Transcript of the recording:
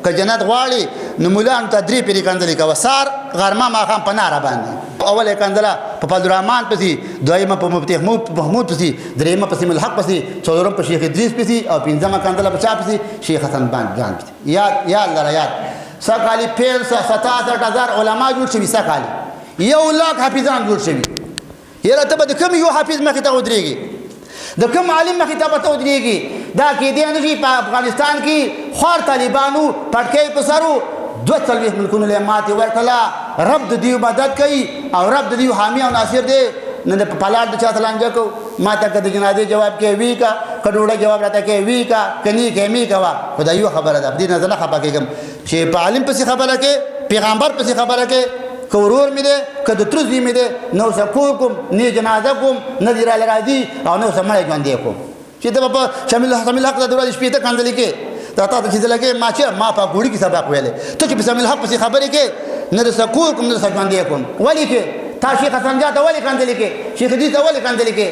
که جنت غواړي نو مولانو ته 3 پیرې کنځلې کوه، سار غرمه ماښام په ناره باندې. اول یې کنځله په فضلالرحمن پسې، دویمه په مفتي محمود پسې، درېیمه په سیم الحق پسې، څلورم په شیخ ادریس پسې، او پنځمه کنځله په چا پسې؟ شیخ حسن جان پسې. یاد لره یاد. سږ کال 67,000 علما جوړ شوي، سږ کال 1,00,000 حافظان جوړ شوي. یاره ته به د کوم یو حافظ مخې ته ودرېږي؟ د کوم عالم مخې ته به ته ودرېږي؟ دا کېدی نه شي. په افغانستان کې خوار طالبانو پټکۍ په سرو 42 ملکونو له ماتې ورکړله. رب د دیو مدد کوي او رب د دیو حامی او ناصر دی. نن په پلاټ د چا سلانجه کو ما ته که د جنازې جواب کې وی کا، که ډوډۍ جواب راته کې وی کا، که نی کې می کوه. خو دا یو خبره ده، دې نه زه نه خفه کېږم چې په عالم پسې خبره کې، پیغمبر پسې خبره کې، که ورور مې دی که د تره زوی مې دی، نه ورسره کور کوم، نه جنازه کوم، نه دې راله راځي، او نه ورسره مړی ژوندی کوم. چې ته به په شمیل حق ته د ورځې شپېته کنځلې کې، دا تا ته چې زه لګې ما په ګوړي کې سبق ویلی، ته چې په شمیل حق پسې خبرې کې، نه درسره کور کوم، نه درسره ژوندی کوم. ولې کې تا شیخ حسن جان ته ولې کنځلې کې؟ شیخ ادریس ته ولې کنځلې کې؟